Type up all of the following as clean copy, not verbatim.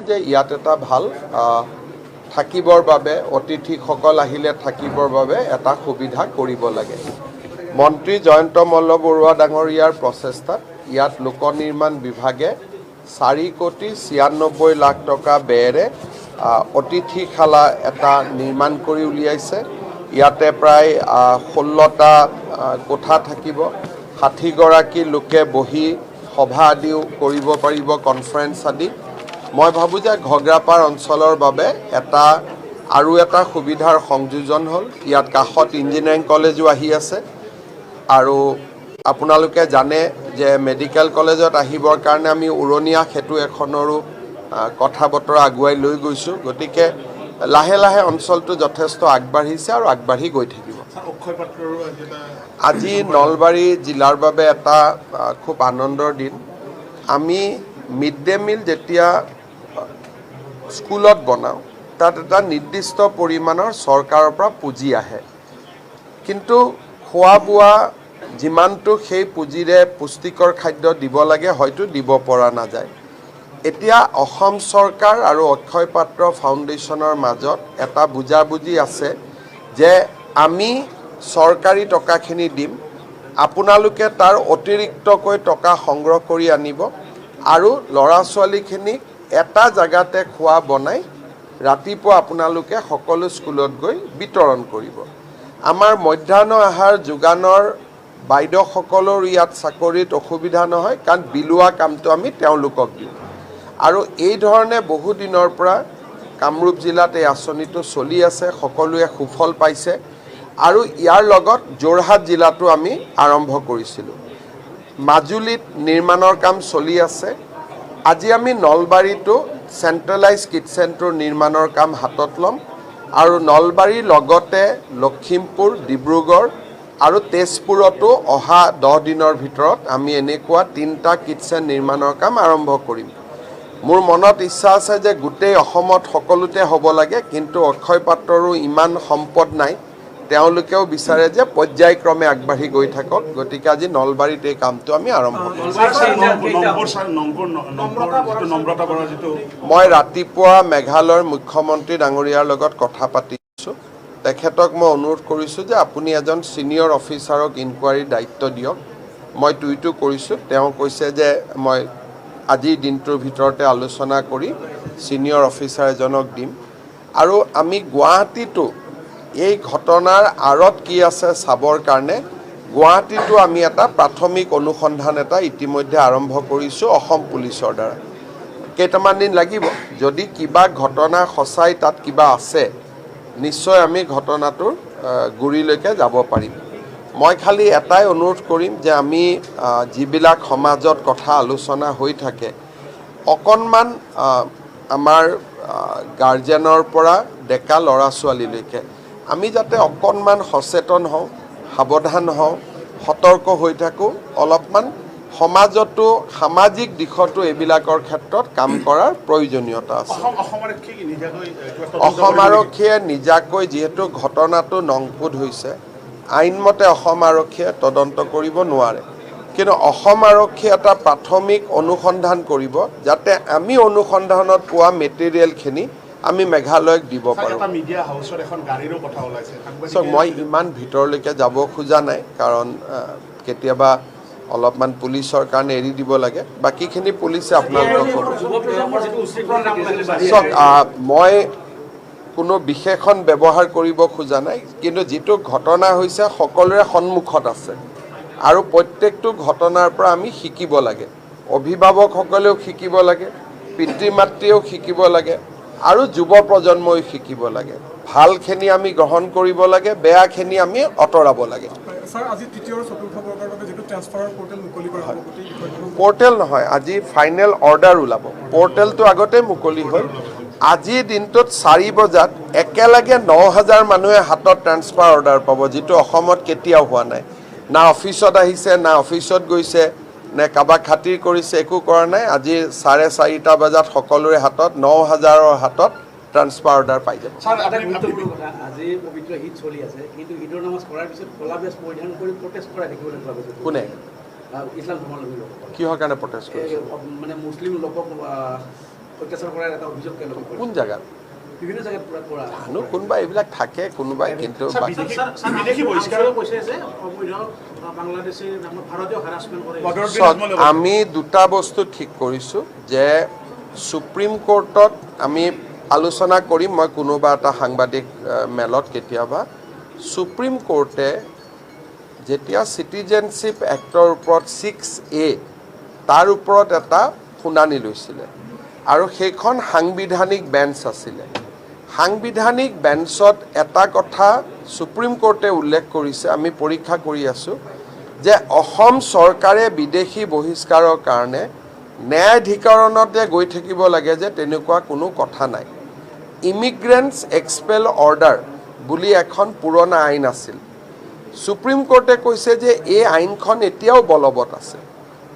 যে ইয়াত এটা ভাল থাকিবৰ বাবে অতিথিসকল আহিলে থাকিবৰ বাবে এটা সুবিধা কৰিব লাগে। মন্ত্ৰী জয়ন্ত মল্ল বৰুৱা ডাঙৰীয়াৰ প্ৰচেষ্টাত ইয়াত লোক নিৰ্মাণ বিভাগে 4,96,00,000 টকা ব্যয়েৰে অতিথিশালা এটা নিৰ্মাণ কৰি উলিয়াইছে। ইয়াতে প্ৰায় 16টা কোঠা থাকিব, 60গৰাকী লোকে বহি সভা আদিও কৰিব পাৰিব, কনফাৰেন্স আদি। মই ভাবোঁ যে ঘগ্ৰাপাৰ অঞ্চলৰ বাবে আৰু এটা সুবিধাৰ সংযোজন হ'ল। ইয়াত কাষত ইঞ্জিনিয়াৰিং কলেজো আহি আছে আৰু আপোনালোকে জানে যে মেডিকেল কলেজত আহিবৰ কাৰণে আমি উৰণীয়া সেতু এখনৰো কথা বতৰা আগুৱাই লৈ গৈছোঁ। গতিকে লাহে লাহে অঞ্চলটো যথেষ্ট আগবাঢ়িছে আৰু আগবাঢ়ি গৈ থাকিব। আজি নলবাৰী জিলাৰ বাবে এটা খুব আনন্দৰ দিন। আমি মিড ডে মিল যেতিয়া স্কুলত বনাওঁ তাত এটা নিৰ্দিষ্ট পৰিমাণৰ চৰকাৰৰ পৰা পুঁজি আহে, কিন্তু খোৱা বোৱা যিমানটো সেই পুঁজিৰে পুষ্টিকৰ খাদ্য দিব লাগে হয়তো দিব পৰা নাযায়। এতিয়া অসম চৰকাৰ আৰু অক্ষয় পাত্ৰ ফাউণ্ডেশ্যনৰ মাজত এটা বুজাবুজি আছে যে আমি চৰকাৰী টকাখিনি দিম, আপোনালোকে তাৰ অতিৰিক্তকৈ টকা সংগ্ৰহ কৰি আনিব আৰু ল'ৰা ছোৱালীখিনিক এটা জেগাতে খোৱা বনাই ৰাতিপুৱা আপোনালোকে সকলো স্কুলত গৈ বিতৰণ কৰিব। আমাৰ মধ্যাহ্ন আহাৰ যোগানৰ বাইদেউসকলৰ ইয়াত চাকৰিত অসুবিধা নহয়, কাৰণ বিলোৱা কামটো আমি তেওঁলোকক দিওঁ। আৰু এই ধৰণে বহু দিনৰ পৰা কামৰূপ জিলাত এই আঁচনিটো চলি আছে, সকলোৱে সুফল পাইছে। আৰু ইয়াৰ লগত যোৰহাট জিলাতো আমি আৰম্ভ কৰিছিলোঁ। মাজুলীত নিৰ্মাণৰ কাম চলি আছে। আজি আমি নলবাৰীতো চেণ্ট্ৰেলাইজ কিটচেনটোৰ নিৰ্মাণৰ কাম হাতত ল'ম আৰু নলবাৰীৰ লগতে লখিমপুৰ, ডিব্ৰুগড় আৰু তেজপুৰতো অহা 10 দিনৰ ভিতৰত আমি এনেকুৱা 3টা কিটচেন নিৰ্মাণৰ কাম আৰম্ভ কৰিম। মোৰ মনত ইচ্ছা আছে যে গোটেই অসমত সকলোতে হ'ব লাগে, কিন্তু অক্ষয় পাত্ৰৰো ইমান সম্পদ নাই। তেওঁলোকেও বিচাৰে যে পৰ্যায়ক্ৰমে আগবাঢ়ি গৈ থাকক। গতিকে আজি নলবাৰীত এই কামটো আমি আৰম্ভ কৰিম। মই ৰাতিপুৱা মেঘালয়ৰ মুখ্যমন্ত্ৰী ডাঙৰীয়াৰ লগত কথা পাতিছোঁ। তেখেতক মই অনুৰোধ কৰিছোঁ যে আপুনি এজন ছিনিয়ৰ অফিচাৰক ইনকুৱাৰীৰ দায়িত্ব দিয়ক। মই টুইটো কৰিছোঁ, তেওঁ কৈছে যে মই আজিৰ দিনটোৰ ভিতৰতে আলোচনা কৰি ছিনিয়ৰ অফিচাৰ এজনক দিম। আৰু আমি গুৱাহাটীতো এই ঘটনাৰ আঁৰত কি আছে চাবৰ কাৰণে গুৱাহাটীতো আমি এটা প্ৰাথমিক অনুসন্ধান এটা ইতিমধ্যে আৰম্ভ কৰিছোঁ অসম পুলিচৰ দ্বাৰা। কেইটামান দিন লাগিব, যদি কিবা ঘটনা সঁচাই তাত কিবা আছে নিশ্চয় আমি ঘটনাটোৰ গুৰিলৈকে যাব পাৰিম। মই খালি এটাই অনুৰোধ কৰিম যে আমি যিবিলাক সমাজত কথা আলোচনা হৈ থাকে, অকণমান আমাৰ গাৰ্জেনৰ পৰা ডেকা ল'ৰা ছোৱালীলৈকে আমি যাতে অকণমান সচেতন হওঁ, সাৱধান হওঁ, সতৰ্ক হৈ থাকোঁ। অলপমান সমাজতো সামাজিক দিশতো এইবিলাকৰ ক্ষেত্ৰত কাম কৰাৰ প্ৰয়োজনীয়তা আছে। অসম আৰক্ষীয়ে নিজাকৈ যিহেতু ঘটনাটো নংপুত হৈছে, আইনমতে অসম আৰক্ষীয়ে তদন্ত কৰিব নোৱাৰে, কিন্তু অসম আৰক্ষীয়ে এটা প্ৰাথমিক অনুসন্ধান কৰিব যাতে আমি অনুসন্ধানত পোৱা মেটেৰিয়েলখিনি আমি মেঘালয়ক দিব পাৰোঁ। মই ইমান ভিতৰলৈকে যাব খোজা নাই, কাৰণ কেতিয়াবা অলপমান পুলিচৰ কাৰণে এৰি দিব লাগে। বাকীখিনি পুলিচে আপোনালোকক ক'ব। চাওক, মই কোনো বিশেষণ ব্যৱহাৰ কৰিব খোজা নাই, কিন্তু যিটো ঘটনা হৈছে সকলোৰে সন্মুখত আছে আৰু প্ৰত্যেকটো ঘটনাৰ পৰা আমি শিকিব লাগে। অভিভাৱকসকলেও শিকিব লাগে, পিতৃ মাতৃয়েও শিকিব লাগে আৰু যুৱ প্ৰজন্মই শিকিব লাগে। ভালখিনি আমি গ্ৰহণ কৰিব লাগে, বেয়াখিনি আমি আঁতৰাব লাগে। পৰ্টেল নহয়, আজি ফাইনেল অৰ্ডাৰ ওলাব। পৰ্টেলটো আগতে মুকলি হ'ল। আজিৰ দিনটোত 4 বজাত একেলগে 9,000 মানুহে হাতত ট্ৰান্সফাৰ অৰ্ডাৰ পাব, যিটো অসমত কেতিয়াও হোৱা নাই। না অফিচত আহিছে, না অফিচত গৈছে, নে কাৰোবাক খাতিৰ কৰিছে, একো কৰা নাই। আজি 4:30 বজাত সকলোৰে হাতত 9,000ৰ হাতত ট্ৰান্সফাৰ অৰ্ডাৰ পাই যাব। কোনে কিহৰ কাৰণে প্ৰটেষ্ট কৰিছে? অত্যাচাৰ কৰাৰ এটা অভিযোগ তেওঁলোকে কৰিছে কোন জায়গাত বিভিন্ন জায়গাত পুৰা কৰা জানো কোনোবা এইবিলাক থাকে কোনোবাই কিন্তু বিদেশী বহিষ্কাৰো কৈছে যে অবৈধ বাংলাদেশী ভাৰতীয় হাৰাছমেণ্ট কৰে আমি দুটা বস্তু ঠিক কৰিছোঁ যে সুপ্ৰিম কোৰ্টত আমি আলোচনা কৰিম মই কোনোবা এটা সাংবাদিক মেলত কেতিয়াবা সুপ্ৰিম কোৰ্টে যেতিয়া চিটিজেনশ্বিপ এক্টৰ ওপৰত 6A তাৰ ওপৰত এটা শুনানি লৈছিলে আৰু সেইখন সাংবিধানিক বেঞ্চ আছিলে সাংবিধানিক বেঞ্চত এটা কথা সুপ্ৰিম কোৰ্টে উল্লেখ কৰিছে আমি পৰীক্ষা কৰি আছোঁ যে অসম চৰকাৰে বিদেশী বহিষ্কাৰৰ কাৰণে ন্যায়াধিকৰণতে গৈ থাকিব লাগে যে তেনেকুৱা কোনো কথা নাই ইমিগ্ৰেণ্টছ এক্সপেল অৰ্ডাৰ বুলি এখন পুৰণা আইন আছিল সুপ্ৰিম কোৰ্টে কৈছে যে এই আইনখন এতিয়াও বলবৎ আছে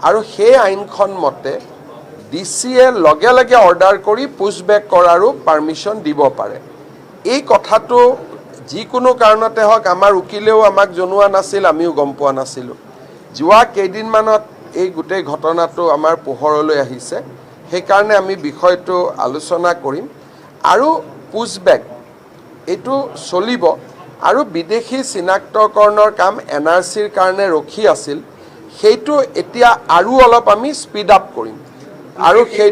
আৰু সেই আইনখন মতে ডিচিয়ে লগে লগে অৰ্ডাৰ কৰি পুছবেক কৰাৰো পাৰ্মিশ্যন দিব পাৰে এই কথাটো যিকোনো কাৰণতে হওক আমাৰ উকিলেও আমাক জনোৱা নাছিল আমিও গম পোৱা নাছিলোঁ যোৱা কেইদিনমানত এই গোটেই ঘটনাটো আমাৰ পোহৰলৈ আহিছে সেইকাৰণে আমি বিষয়টো আলোচনা কৰিম আৰু পুছবেক এইটো চলিব আৰু বিদেশী চিনাক্তকৰণৰ কাম NRCৰ কাৰণে ৰখি আছিল সেইটো এতিয়া আৰু অলপ আমি স্পীড আপ কৰিম আৰু সেই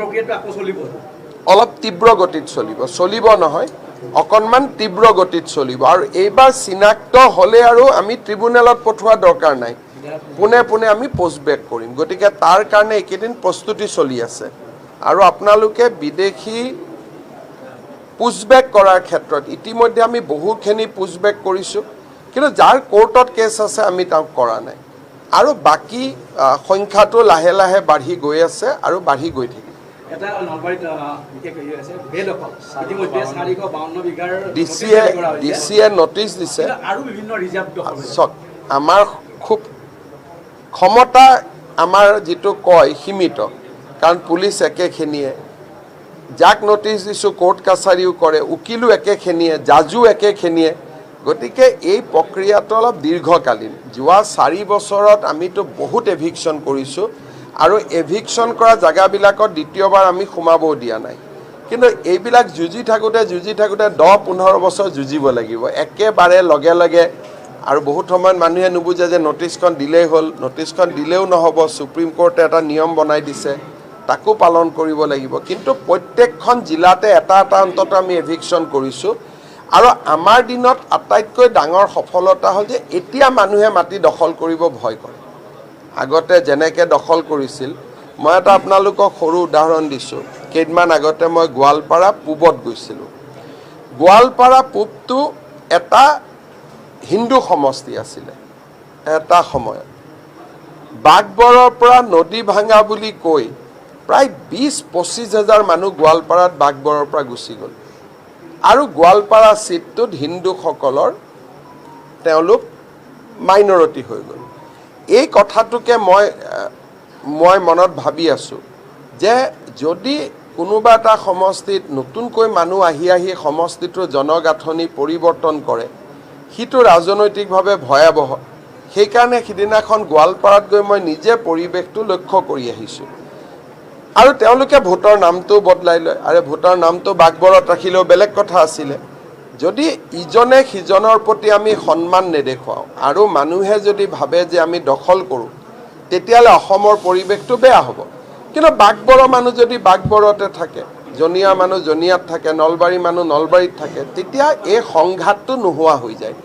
অলপ তীব্ৰ গতিত চলিব নহয় অকণমান তীব্ৰ গতিত চলিব আৰু এইবাৰ চিনাক্ত হ'লে আৰু আমি ট্ৰিব্যুনেলত পঠোৱা দৰকাৰ নাই পুনে পুনে আমি পোষ্টবেক কৰিম গতিকে তাৰ কাৰণে এইকেইদিন প্ৰস্তুতি চলি আছে আৰু আপোনালোকে বিদেশী পুছবেক কৰাৰ ক্ষেত্ৰত ইতিমধ্যে আমি বহুখিনি পুছবেক কৰিছোঁ কিন্তু যাৰ কোৰ্টত কেছ আছে আমি তাক কৰা নাই আৰু বাকী সংখ্যাটো লাহে লাহে বাঢ়ি গৈ আছে আৰু বাঢ়ি গৈ থাকিব এটা নলবাৰীত বিশেষ হেৰি আছে বেদখল ইতিমধ্যে 452 বিঘাৰ ডিচিয়ে নটিচ দিছে আৰু বিভিন্ন ৰিজাৰ্ভ দখল চক আমাৰ খুব ক্ষমতা আমাৰ যিটো কয় সীমিত কাৰণ পুলিচ একেখিনিয়ে যাক নটিচ দিছোঁ কোৰ্ট কাছাৰীও কৰে উকিলো একেখিনিয়ে জাজো একেখিনিয়ে গতিকে এই প্ৰক্ৰিয়াটো অলপ দীৰ্ঘকালীন যোৱা 4 বছৰত আমিতো বহুত এভিকশ্যন কৰিছোঁ আৰু এভিকশ্যন কৰা জেগাবিলাকত দ্বিতীয়বাৰ আমি সোমাবও দিয়া নাই কিন্তু এইবিলাক যুঁজি থাকোঁতে 10-15 বছৰ যুঁজিব লাগিব একেবাৰে লগে লগে আৰু বহুত সময়ত মানুহে নুবুজে যে নটিচখন দিলেই হ'ল নটিচখন দিলেও নহ'ব সুপ্ৰিম কোৰ্টে এটা নিয়ম বনাই দিছে তাকো পালন কৰিব লাগিব কিন্তু প্ৰত্যেকখন জিলাতে এটা অন্তত আমি এভিকশ্যন কৰিছোঁ আৰু আমাৰ দিনত আটাইতকৈ ডাঙৰ সফলতা হ'ল যে এতিয়া মানুহে মাটি দখল কৰিব ভয় কৰে আগতে যেনেকৈ দখল কৰিছিল মই এটা আপোনালোকক সৰু উদাহৰণ দিছোঁ কেইদিনমান আগতে মই গোৱালপাৰা পূবত গৈছিলোঁ গোৱালপাৰা পূবটো এটা হিন্দু সমষ্টি আছিলে এটা সময়ত বাঘবৰৰ পৰা নদী ভাঙা বুলি কৈ প্ৰায় 20-25 হাজাৰ মানুহ গোৱালপাৰাত বাঘবৰৰ পৰা গুচি গ'ল আৰু গোৱালপাৰা চিটটোত হিন্দুসকলৰ তেওঁলোক মাইনৰিটি হৈ গ'ল এই কথাটোকে মই মনত ভাবি আছোঁ যে যদি কোনোবা এটা সমষ্টিত নতুনকৈ মানুহ আহি সমষ্টিটোৰ জনগাঁথনি পৰিৱৰ্তন কৰে সিটো ৰাজনৈতিকভাৱে ভয়াৱহ সেইকাৰণে সিদিনাখন গোৱালপাৰাত গৈ মই নিজে পৰিৱেশটো লক্ষ্য কৰি আহিছোঁ আৰু তেওঁলোকে ভোটৰ নামটো বদলাই লয় আৰু ভোটৰ নামটো বাঘবৰত ৰাখিলেও বেলেগ কথা আছিলে যদি ইজনে সিজনৰ প্ৰতি আমি সন্মান নেদেখুৱাওঁ আৰু মানুহে যদি ভাবে যে আমি দখল কৰোঁ তেতিয়াহ'লে অসমৰ পৰিৱেশটো বেয়া হ'ব কিন্তু বাঘবৰৰ মানুহ যদি বাঘবৰতে থাকে জনিয়া মানুহ জনিয়াত থাকে নলবাৰী মানুহ নলবাৰীত থাকে তেতিয়া এই সংঘাতটো নোহোৱা হৈ যায়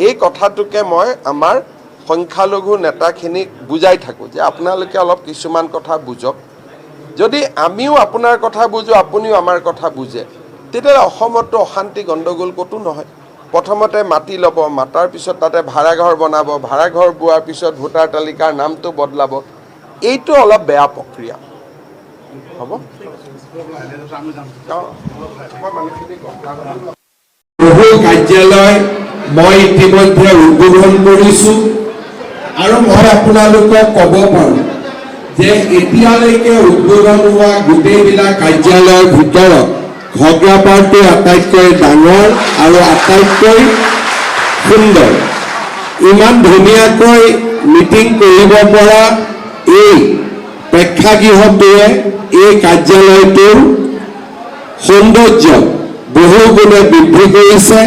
এই কথাটোকে মই আমাৰ সংখ্যালঘু নেতাখিনিক বুজাই থাকোঁ যে আপোনালোকে অলপ কিছুমান কথা বুজক যদি আমিও আপোনাৰ কথা বুজো আপুনিও আমাৰ কথা বুজে তেতিয়াহ'লে অসমতো অশান্তি গণ্ডগোল ক'তো নহয় প্ৰথমতে মাটি ল'ব মাটাৰ পিছত তাতে ভাড়াঘৰ বনাব ভাড়াঘৰ বোৱাৰ পিছত ভোটাৰ তালিকাৰ নামটো বদলাব এইটো অলপ বেয়া প্ৰক্ৰিয়া হ'ব বহু কাৰ্যালয় মই ইতিমধ্যে উদ্বোধন কৰিছোঁ আৰু মই আপোনালোকক ক'ব পাৰোঁ যে এতিয়ালৈকে উদ্বোধন হোৱা গোটেইবিলাক কাৰ্যালয়ৰ ভিতৰত ঘগ্ৰাপাৰটো আটাইতকৈ ডাঙৰ আৰু আটাইতকৈ সুন্দৰ ইমান ধুনীয়াকৈ মিটিং কৰিব পৰা এই প্ৰেক্ষাগৃহটোৱে এই কাৰ্যালয়টোৰ সৌন্দৰ্য বহু গুণে বৃদ্ধি কৰিছে।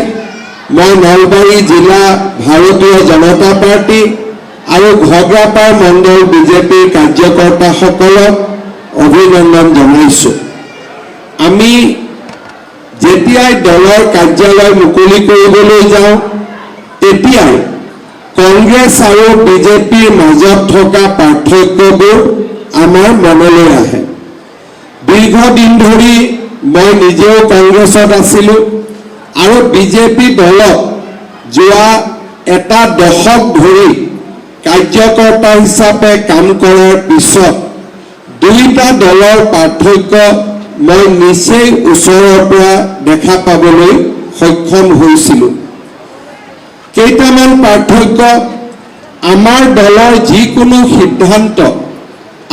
মই নলবাৰী জিলা ভাৰতীয় জনতা পাৰ্টি আৰু ঘগ্ৰাপাৰ মণ্ডল বিজেপিৰ কাৰ্যকৰ্তাসকলক অভিনন্দন জনাইছোঁ। আমি যেতিয়াই দলৰ কাৰ্যালয় মুকলি কৰিবলৈ যাওঁ তেতিয়াই কংগ্ৰেছ আৰু বিজেপিৰ মাজত থকা পাৰ্থক্যবোৰ আমাৰ মনলৈ আহে। দীৰ্ঘদিন ধৰি মই নিজেও কংগ্ৰেছত আছিলোঁ আৰু বিজেপি দলত যোৱা এটা দশক ধৰি কাৰ্যকৰ্তা হিচাপে কাম কৰাৰ পিছত দুয়োটা দলৰ পাৰ্থক্য মই নিচেই ওচৰৰ পৰা দেখা পাবলৈ সক্ষম হৈছিলোঁ। কেইটামান পাৰ্থক্য, আমাৰ দলৰ যিকোনো সিদ্ধান্ত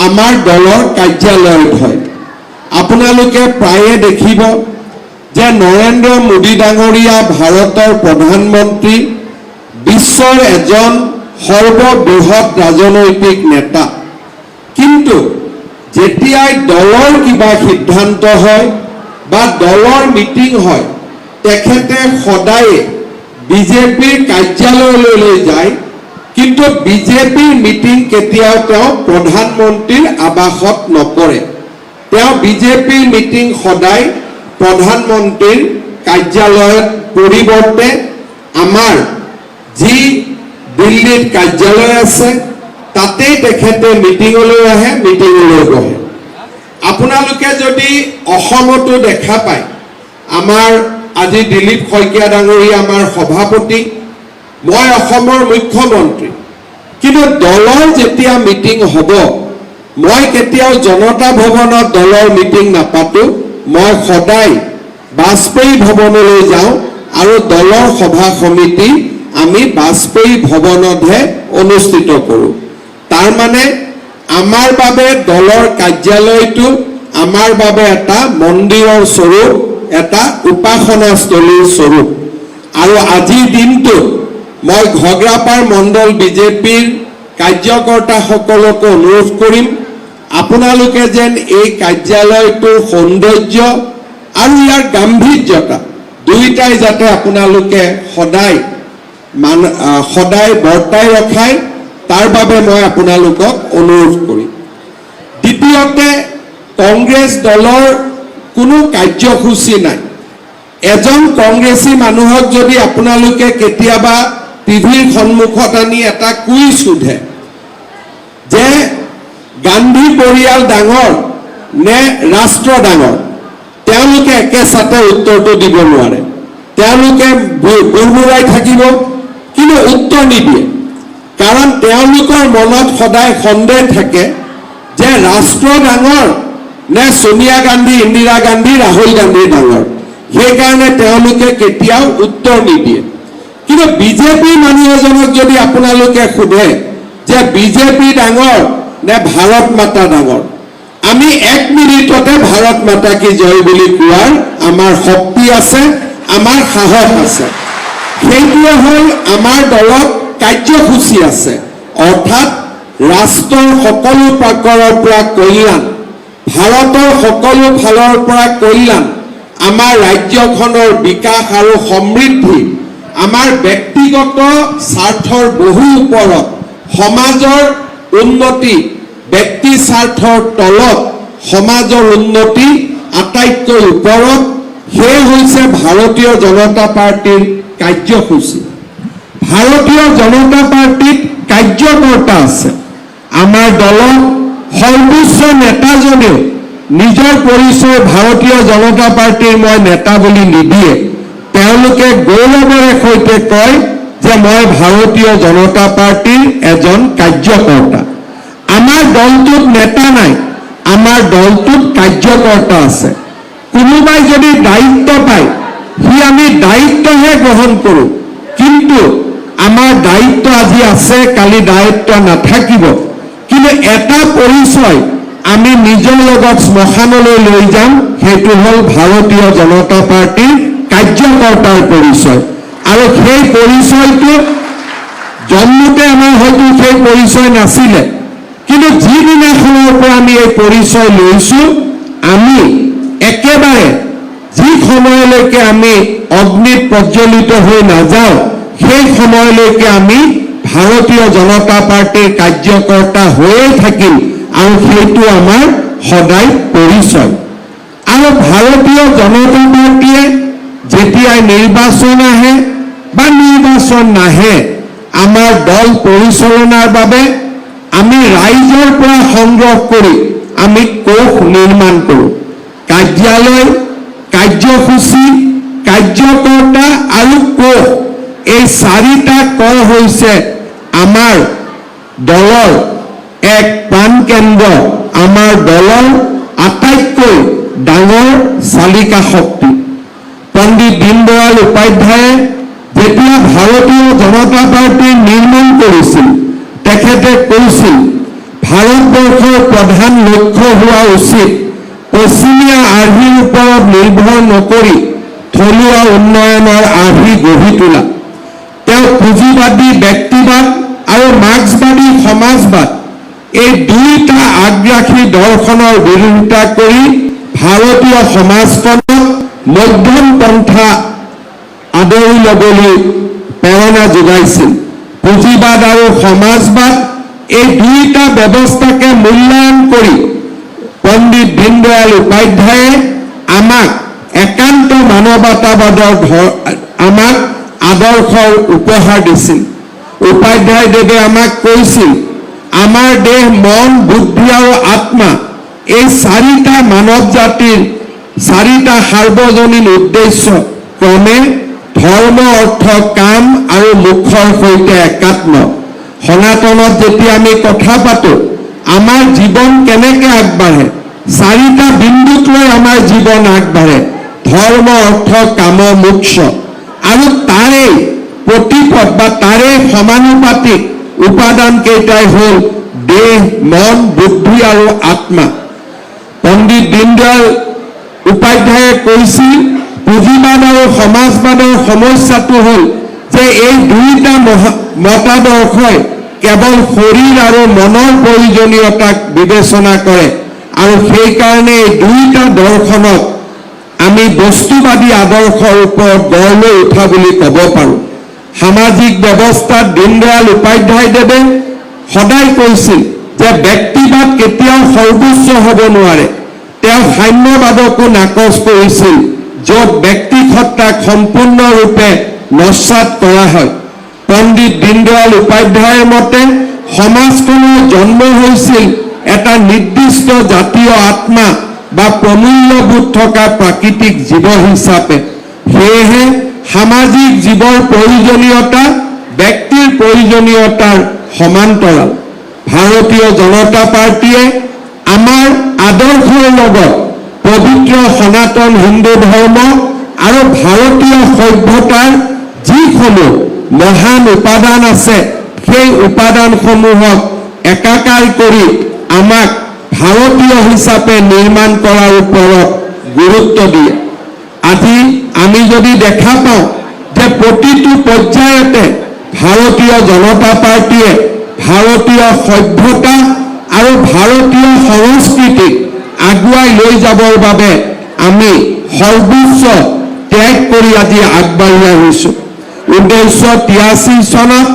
আমাৰ দলৰ কাৰ্যালয়ত হয়। আপোনালোকে প্ৰায়ে দেখিব যে নৰেন্দ্ৰ মোদী ডাঙৰীয়া ভাৰতৰ প্ৰধানমন্ত্ৰী, বিশ্বৰ এজন সৰ্ববৃহৎ ৰাজনৈতিক নেতা, কিন্তু যেতিয়াই দলৰ কিবা সিদ্ধান্ত হয় বা দলৰ মিটিং হয় তেখেতে সদায়ে বিজেপিৰ কাৰ্যালয়লৈ যায়, কিন্তু বিজেপিৰ মিটিং কেতিয়াও তেওঁ প্ৰধানমন্ত্ৰীৰ আৱাসত নকৰে। তেওঁ বিজেপিৰ মিটিং সদায় প্ৰধানমন্ত্ৰীৰ কাৰ্যালয়ত পৰিৱৰ্তে আমাৰ যি দিল্লীত কাৰ্যালয় আছে তাতেই তেখেতে মিটিঙলৈ আহে, মিটিঙলৈ বহে। আপোনালোকে যদি অসমতো দেখা পায়, আমাৰ আজি দিলীপ শইকীয়া ডাঙৰীয়া আমাৰ সভাপতি, মই অসমৰ মুখ্যমন্ত্ৰী, কিন্তু দলৰ যেতিয়া মিটিং হ'ব মই কেতিয়াও জনতা ভৱনত দলৰ মিটিং নাপাতো। মই সদায় বাজপেয়ী ভৱনলৈ যাওঁ আৰু দলৰ সভা সমিতি আমি বাজপেয়ী ভৱনতহে অনুষ্ঠিত কৰোঁ। তাৰ মানে আমাৰ বাবে দলৰ কাৰ্যালয়টো আমাৰ বাবে এটা মন্দিৰৰ স্বৰূপ, এটা উপাসনাস্থলীৰ স্বৰূপ। আৰু আজিৰ দিনটোত মই ঘগ্ৰাপাৰ মণ্ডল বিজেপিৰ কাৰ্যকৰ্তাসকলকো অনুৰোধ কৰিম, আপোনালোকে যেন এই কাৰ্যালয়টোৰ সৌন্দৰ্য আৰু ইয়াৰ গাম্ভীৰ্যতা দুয়োটাই যাতে আপোনালোকে সদায় বৰ্তাই ৰখায়, তাৰ বাবে মই আপোনালোকক অনুৰোধ কৰিম। দ্বিতীয়তে, কংগ্ৰেছ দলৰ কোনো কাৰ্যসূচী নাই। এজন কংগ্ৰেছী মানুহক যদি আপোনালোকে কেতিয়াবা টিভিৰ সন্মুখত আনি এটা কুইজ সোধে যে গান্ধী পৰিয়াল ডাঙৰ নে ৰাষ্ট্ৰ ডাঙৰ, তেওঁলোকে একেচাতে উত্তৰটো দিব নোৱাৰে। তেওঁলোকে বুৰবুৰাই থাকিব, কিন্তু উত্তৰ নিদিয়ে। কাৰণ তেওঁলোকৰ মনত সদায় সন্দেহ থাকে যে ৰাষ্ট্ৰ ডাঙৰ নে সোনিয়া গান্ধী, ইন্দিৰা গান্ধী, ৰাহুল গান্ধী ডাঙৰ। সেইকাৰণে তেওঁলোকে কেতিয়াও উত্তৰ নিদিয়ে। কিন্তু বিজেপি মানুহ এজনক যদি আপোনালোকে সোধে যে বিজেপি ডাঙৰ নে ভাৰত মাতা ডাঙৰ, আমি 1 মিনিটতে ভাৰত মাতা কি জয় বুলি কোৱাৰ আমাৰ শক্তি আছে, আমাৰ সাহস আছে। সেইটোৱে হ'ল আমাৰ দলত কাৰ্যসূচী আছে, অৰ্থাৎ ৰাষ্ট্ৰৰ সকলো প্ৰকাৰৰ পৰা কল্যাণ, ভাৰতৰ সকলো ফালৰ পৰা কল্যাণ, আমাৰ ৰাজ্যখনৰ বিকাশ আৰু সমৃদ্ধি, আমাৰ ব্যক্তিগত স্বাৰ্থৰ বহু ওপৰত সমাজৰ উন্নতি, ব্যক্তি স্বাৰ্থৰ তলত সমাজৰ উন্নতি আটাইতকৈ ওপৰত, সেই হৈছে ভাৰতীয় জনতা পাৰ্টিৰ কাৰ্যসূচী। ভাৰতীয় জনতা পাৰ্টিত কাৰ্যকৰ্তা আছে। আমাৰ দলৰ সৰ্বোচ্চ নেতাজনেও নিজৰ পৰিচয় ভাৰতীয় জনতা পাৰ্টিৰ মই নেতা বুলি নিদিয়ে। তেওঁলোকে গৌৰৱেৰে সৈতে কয় যে মই ভাৰতীয় জনতা পাৰ্টিৰ এজন কাৰ্যকৰ্তা। আমাৰ দলটোত নেতা নাই, আমাৰ দলটোত কাৰ্যকৰ্তা আছে। কোনোবাই যদি দায়িত্ব পায় সি আমি দায়িত্বহে গ্ৰহণ কৰোঁ, কিন্তু আমাৰ দায়িত্ব আজি আছে, কালি দায়িত্ব নাথাকিব। কিন্তু এটা পৰিচয় আমি নিজৰ লগত শ্মশানলৈ লৈ যাম, সেইটো হ'ল ভাৰতীয় জনতা পাৰ্টিৰ কাৰ্যকৰ্তাৰ পৰিচয়। আৰু সেই পৰিচয়টো জন্মতে আমাৰ হয়তো সেই পৰিচয় নাছিলে, কিন্তু যিদিনাখনৰ পৰা আমি এই পৰিচয় লৈছোঁ, আমি একেবাৰে সময়লৈকে আমি অগ্নিত প্ৰজ্বলিত হৈ নাযাওঁ, সেই সময়লৈকে আমি ভাৰতীয় জনতা পাৰ্টিৰ কাৰ্যকৰ্তা হৈয়ে থাকিম আৰু সেইটো আমাৰ সদায় পৰিচয়। আৰু ভাৰতীয় জনতা পাৰ্টিয়ে যেতিয়াই নিৰ্বাচন আহে বা নিৰ্বাচন নাহে, আমাৰ দল পৰিচালনাৰ বাবে আমি ৰাইজৰ পৰা সংগ্ৰহ কৰি আমি কোষ নিৰ্মাণ কৰোঁ। কাৰ্যালয়, কাৰ্যসূচী, কাৰ্যকৰ্তা আৰু কোষ, এই চাৰিটা কৰ হৈছে আমাৰ দলৰ এক প্ৰাণকেন্দ্ৰ, আমাৰ দলৰ আটাইতকৈ ডাঙৰ চালিকা শক্তি। পণ্ডিত দীনদয়াল উপাধ্যায়ে যেতিয়া ভাৰতীয় জনতা পাৰ্টি নিৰ্মাণ কৰিছিল, তেখেতে কৈছিল ভাৰতবৰ্ষৰ প্ৰধান লক্ষ্য হোৱা উচিত পশ্চিমীয়া আৰ্হিৰ ওপৰত নিৰ্ভৰ নকৰি থলুৱা উন্নয়নৰ আৰ্হি গঢ়ি তোলা। তেওঁ পুঁজিবাদী ব্যক্তিবাদ আৰু মাৰ্ক্সবাদী সমাজবাদ, এই দুয়োটা আগ্ৰাসী দৰ্শনৰ বিৰোধিতা কৰি ভাৰতীয় সমাজখনক মধ্যম পন্থা আদৰি ল'বলৈ প্ৰেৰণা যোগাইছিল। পুঁজিবাদ আৰু সমাজবাদ, এই দুয়োটা ব্যৱস্থাকে মূল্যায়ন কৰি পণ্ডিত দীনদয়াল উপাধ্যায়ে আমাক একান্ত মানৱতাবাদৰ আমাক আদৰ্শৰ উপহাৰ দিছিল। উপাধ্যায়দেৱে আমাক কৈছিল আমাৰ দেহ, মন, বুদ্ধি আৰু আত্মা, এই চাৰিটা মানৱ জাতিৰ চাৰিটা সাৰ্বজনীন উদ্দেশ্য ক্ৰমে ধৰ্ম, অৰ্থ, কাম আৰু মোক্ষৰ সৈতে একাত্ম। সনাতনত যেতিয়া আমি কথা পাতোঁ, আমাৰ জীৱন কেনেকৈ আগবাঢ়ে, চাৰিটা বিন্দুক লৈ আমাৰ জীৱন আগবাঢ়ে: ধৰ্ম, অৰ্থ, কাম, মোক্ষ। আৰু তাৰে প্ৰতিপদ বা তাৰে সমানুপাতিক উপাদান কেইটাই হ'ল দেহ, মন, বুদ্ধি আৰু আত্মা। পণ্ডিত দীনদয়াল উপাধ্যায়ে কৈছিল পুঁজিবাদ আৰু সমাজবাদৰ সমস্যাটো হ'ল যে এই দুয়োটা মতাদৰ্শই কেৱল শৰীৰ আৰু মনৰ প্ৰয়োজনীয়তাক বিবেচনা কৰে, আৰু সেইকাৰণে এই দুয়োটা দৰ্শনক আমি বস্তুবাদী আদৰ্শৰ ওপৰত গঢ় লৈ উঠা বুলি ক'ব পাৰোঁ। সামাজিক ব্যৱস্থাত দীনদয়াল উপাধ্যায়দেৱে সদায় কৈছিল যে ব্যক্তিবাদ কেতিয়াও সৰ্বোচ্চ হ'ব নোৱাৰে। তেওঁ সাম্যবাদকো নাকচ কৰিছিল, য'ত ব্যক্তিসত্তাক সম্পূৰ্ণৰূপে নস্যাৎ কৰা হয়। পণ্ডিত দীনদয়াল উপাধ্যায়ৰ মতে সমাজখনৰ জন্ম হৈছিল এটা নিৰ্দিষ্ট জাতীয় আত্মা বা প্ৰমূল্যবোধ থকা প্ৰাকৃতিক জীৱ হিচাপে। সেয়েহে সামাজিক জীৱৰ প্ৰয়োজনীয়তা ব্যক্তিৰ প্ৰয়োজনীয়তাৰ সমান্তৰাল। ভাৰতীয় জনতা পাৰ্টিয়ে আমাৰ আদৰ্শৰ লগত পবিত্ৰ সনাতন হিন্দু ধৰ্ম আৰু ভাৰতীয় সভ্যতাৰ যিসমূহ মহান উপাদান আছে, সেই উপাদানসমূহক একাকাৰ কৰি আমাক ভাৰতীয় হিচাপে নিৰ্মাণ কৰাৰ ওপৰত গুৰুত্ব দিয়ে। আজি আমি যদি দেখা পাওঁ যে প্ৰতিটো পৰ্যায়তে ভাৰতীয় জনতা পাৰ্টিয়ে ভাৰতীয় সভ্যতা আৰু ভাৰতীয় সংস্কৃতিক আগুৱাই লৈ যাবৰ বাবে আমি সৰ্বোচ্চ ত্যাগ কৰি আজি আগবাঢ়ি আহিছোঁ। 1983 চনত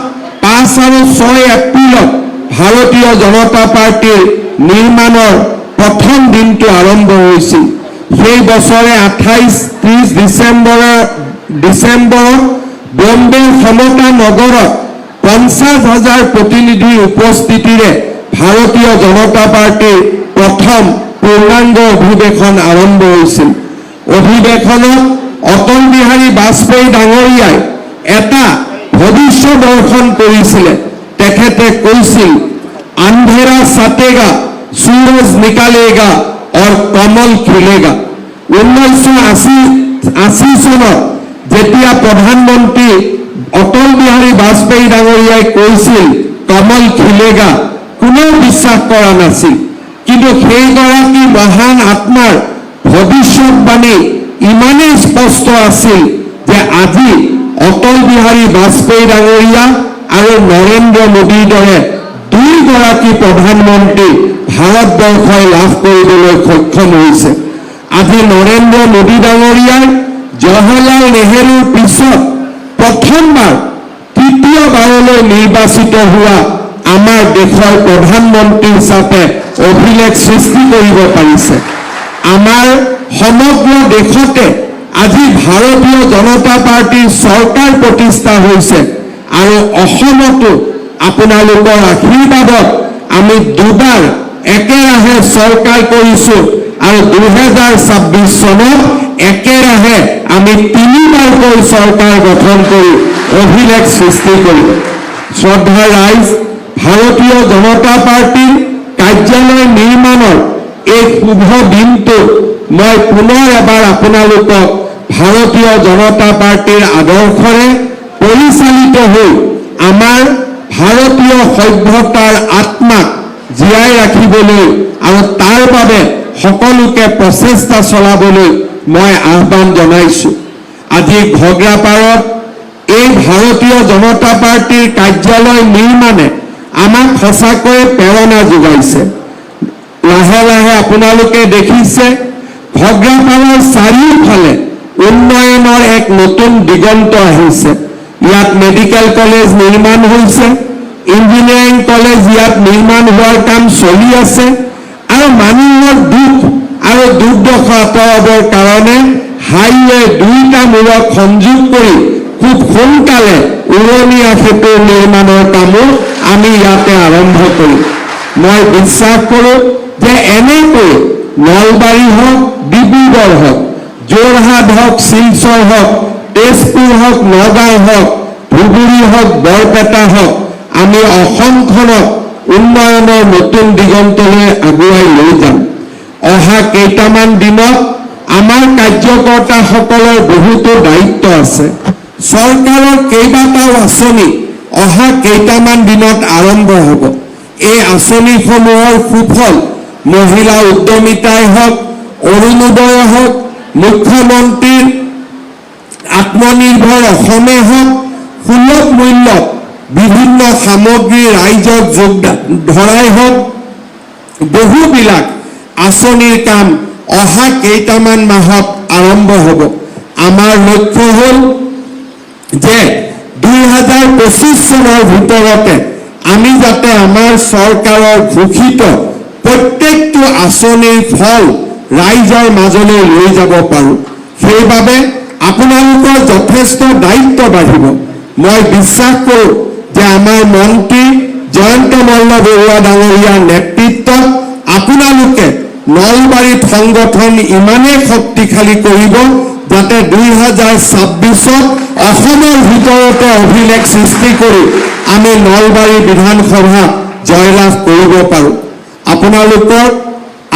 5 আৰু 6 এপ্ৰিলত ভাৰতীয় জনতা পাৰ্টিৰ নিৰ্মাণৰ প্ৰথম দিনটো আৰম্ভ হৈছিল। সেই বছৰে 28-30 ডিচেম্বৰত বম্বেৰ সমতা নগৰত 50,000 প্ৰতিনিধিৰ উপস্থিতিৰে ভাৰতীয় জনতা পাৰ্টিৰ প্ৰথম পূৰ্ণাংগ অধিৱেশন আৰম্ভ হৈছিল। অধিৱেশনত অটল বিহাৰী বাজপেয়ী ডাঙৰীয়াই এটা ভৱিষ্য দৰ্শন কৰিছিলে। তেখেতে কৈছিল আন্ধেৰা ছাটেগা, সূৰজ নিকালেগা और कमल खिलेगा। 1980 চনত যেতিয়া প্ৰধানমন্ত্ৰী অটল বিহাৰী বাজপেয়ী ডাঙৰীয়াই কৈছিল কমল খিলেগা, কোনেও বিশ্বাস কৰা নাছিল। কিন্তু সেইগৰাকী মহান আত্মাৰ ভৱিষ্যতবাণী ইমানেই স্পষ্ট আছিল যে আজি অটল বিহাৰী বাজপেয়ী ডাঙৰীয়া আৰু নৰেন্দ্ৰ মোদীৰ দৰে দুইগৰাকী প্ৰধানমন্ত্ৰী ভাৰতবৰ্ষই লাভ কৰিবলৈ সক্ষম হৈছে। আজি নৰেন্দ্ৰ মোদী ডাঙৰীয়াৰ জৱাহৰলাল নেহৰুৰ পিছত প্ৰথমবাৰ তৃতীয়বাৰলৈ নিৰ্বাচিত হোৱা আমাৰ দেশৰ প্ৰধানমন্ত্ৰী হিচাপে অভিলেখ সৃষ্টি কৰিব পাৰিছে। আমাৰ সমগ্ৰ দেশতে আজি ভাৰতীয় জনতা পাৰ্টিৰ চৰকাৰ প্ৰতিষ্ঠা হৈছে আৰু অসমতো আপোনালোকৰ আশীৰ্বাদত আমি দুবাৰ একেৰাহে চৰকাৰ কৰিছোঁ আৰু 2026 চনত একেৰাহে আমি তিনিবাৰকৈ চৰকাৰ গঠন কৰি অভিলেখ সৃষ্টি কৰিম। শ্ৰদ্ধা ৰাইজ, ভাৰতীয় জনতা পাৰ্টিৰ কাৰ্যালয় নিৰ্মাণৰ এই শুভ দিনটো মই পুনৰ এবাৰ আপোনালোকক ভাৰতীয় জনতা পাৰ্টিৰ আদৰ্শৰে পৰিচালিত হৈ আমাৰ ভাৰতীয় সভ্যতাৰ আত্মাক জীয়াই ৰাখিবলৈ আৰু তাৰ বাবে সকলোকে প্ৰচেষ্টা চলাবলৈ মই আহ্বান জনাইছোঁ। আজি ঘগ্ৰাপাৰত এই ভাৰতীয় জনতা পাৰ্টিৰ কাৰ্যালয় নিৰ্মাণে আমাক সঁচাকৈ প্ৰেৰণা যোগাইছে। লাহে লাহে আপোনালোকে দেখিছে ঘগ্ৰাপাৰৰ চাৰিওফালে উন্নয়নৰ এক নতুন দিগন্ত আহিছে। ইয়াত মেডিকেল কলেজ নিৰ্মাণ হৈছে, ইঞ্জিনিয়াৰিং কলেজ ইয়াত নিৰ্মাণ হোৱাৰ কাম চলি আছে আৰু মানুহৰ দুখ আৰু দুৰ্দশা আঁতৰাবৰ কাৰণে হাইৱে দুইটা মূৰক সংযোগ কৰি খুব সোনকালে উৰণীয়া সেতুৰ নিৰ্মাণৰ কামো আমি ইয়াতে আৰম্ভ কৰিম। মই বিশ্বাস কৰোঁ যে এনেকৈ নলবাৰী হওক, ডিব্ৰুগড় হওক, যোৰহাট হওক, শিলচৰ হওক, তেজপুৰ হওক, নগাঁও হওক, ধুবুৰী হওক, বৰপেটা হওক, আমি অসমখনক উন্নয়নৰ নতুন দিগন্তলৈ আগুৱাই লৈ যাম। অহা কেইটামান দিনত আমাৰ কাৰ্যকৰ্তাসকলৰ বহুতো দায়িত্ব আছে। চৰকাৰৰ কেইবাটাও আঁচনি অহা কেইটামান দিনত আৰম্ভ হ'ব। এই আঁচনিসমূহৰ সুফল মহিলা উদ্যমিতাই হওক, অৰুণোদয় হওক, মুখ্যমন্ত্ৰীৰ আত্মনিৰ্ভৰ অসমে হওক, সুলভ মূল্যত বিভিন্ন সামগ্ৰী ৰাইজক যোগদান ধৰাই হওক, বহুবিলাক আঁচনিৰ কাম অহা কেইটামান মাহত আৰম্ভ হ'ব। আমাৰ লক্ষ্য হ'ল যে 2025 চনৰ ভিতৰতে আমি যাতে আমাৰ চৰকাৰৰ ঘোষিত প্ৰত্যেকটো আঁচনিৰ ফল ৰাইজৰ মাজলৈ লৈ যাব পাৰোঁ। সেইবাবে আপোনালোকৰ যথেষ্ট দায়িত্ব বাঢ়িব। মই বিশ্বাস কৰোঁ যে আমাৰ মন্ত্ৰী জয়ন্ত মল্ল বৰুৱা ডাঙৰীয়াৰ নেতৃত্বত আপোনালোকে নলবাৰীত সংগঠন ইমানেই শক্তিশালী কৰিব যাতে 2026ত অসমৰ ভিতৰতে অভিলেখ সৃষ্টি কৰি আমি নলবাৰী বিধানসভা জয়লাভ কৰিব পাৰোঁ। আপোনালোকৰ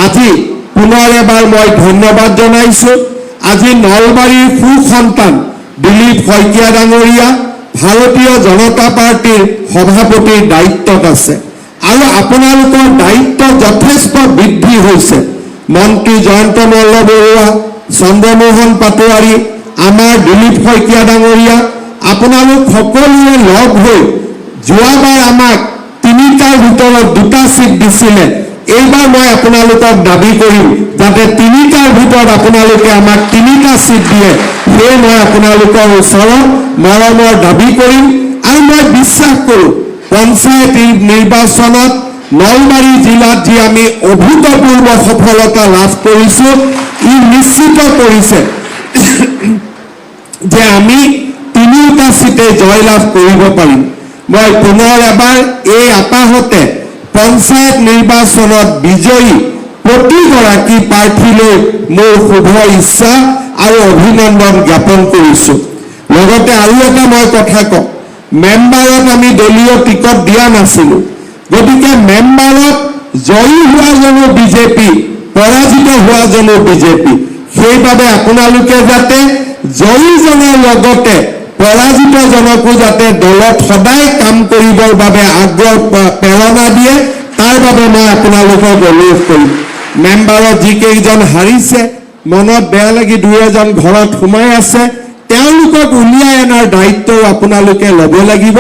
আজি পুনৰ এবাৰ মই ধন্যবাদ জনাইছোঁ। আজি নলবাৰীৰ সুসন্তান দিলীপ শইকীয়া ডাঙৰীয়া ভাৰতীয় জনতা পাৰ্টিৰ সভাপতিৰ দায়িত্বত আছে আৰু আপোনালোকৰ দায়িত্ব যথেষ্ট বৃদ্ধি হৈছে। মন্ত্ৰী জয়ন্ত মল্ল বৰুৱা, চন্দ্ৰমোহন পাটোৱাৰী, আমাৰ দিলীপ শইকীয়া ডাঙৰীয়া, আপোনালোক সকলোৱে লগ হৈ যোৱাবাৰ আমাক 3টাৰ ভিতৰত 2টা চিট দিছিলে। এইবাৰ মই আপোনালোকক দাবী কৰিম যাতে 3টাৰ ভিতৰত আপোনালোকে আমাক 3টা চিট দিয়ে। সেয়ে মই আপোনালোকৰ ওচৰত মৰমৰ দাবী কৰিম আৰু মই বিশ্বাস কৰোঁ পঞ্চায়ত নিৰ্বাচনত নলবাৰী জিলাত যি আমি অভূতপূৰ্ব সফলতা লাভ কৰিছোঁ, ই নিশ্চিত কৰিছে যে আমি 3টা চিটে জয়লাভ কৰিব পাৰিম। মই পুনৰ এবাৰ এই আপাহতে পঞ্চায়ত নিৰ্বাচনত বিজয়ী প্ৰতিগৰাকী প্ৰাৰ্থীলৈ মোৰ শুভ ইচ্ছা আৰু অভিনন্দন জ্ঞাপন কৰিছোঁ। লগতে আৰু এটা মই কথা কওঁ, মেম্বাৰত আমি দলীয় টিকট দিয়া নাছিলোঁ। গতিকে মেম্বাৰত জয়ী হোৱাজনো বিজেপি, পৰাজিত হোৱাজনো বিজেপি। সেইবাবে আপোনালোকে যাতে জয়ীজনৰ লগতে পৰাজিতজনকো যাতে দলত সদায় কাম কৰিবৰ বাবে আগ্ৰহ প্ৰেৰণা দিয়ে, তাৰ বাবে মই আপোনালোকক অনুৰোধ কৰিম। মেম্বাৰত যিকেইজন হাৰিছে, মনত বেয়া লাগি 2-এজন ঘৰত সোমাই আছে, তেওঁলোকক উলিয়াই অনাৰ দায়িত্বও আপোনালোকে ল'ব লাগিব।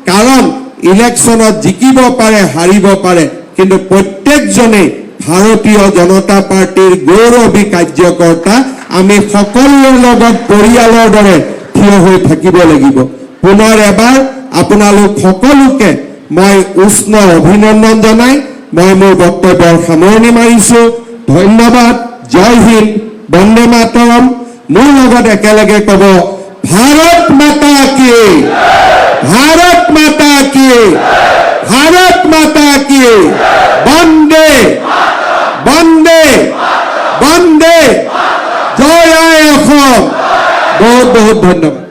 কাৰণ ইলেকশ্যনত জিকিব পাৰে, হাৰিব পাৰে, কিন্তু প্ৰত্যেকজনেই ভাৰতীয় জনতা পাৰ্টীৰ গৌৰৱী কাৰ্যকৰ্তা আমি সকলোৰে লগত পৰিয়ালৰ দৰে থিয় হৈ থাকিব লাগিব। পুনৰ এবাৰ আপোনালোক সকলোকে মই উষ্ণ অভিনন্দন জনাই মই মোৰ বক্তব্যৰ সামৰণি মাৰিছো। ধন্যবাদ। জয় হিন্দ, বন্দে মাতৰম। মোৰ লগত একেলগে ক'ব, ভাৰত মাতা কি, ভাৰত মাতা কি, ভাৰত মাতা কি, বন্দে বন্দে বন্দে, জয় আই অসম। বহুত বহুত ধন্যবাদ।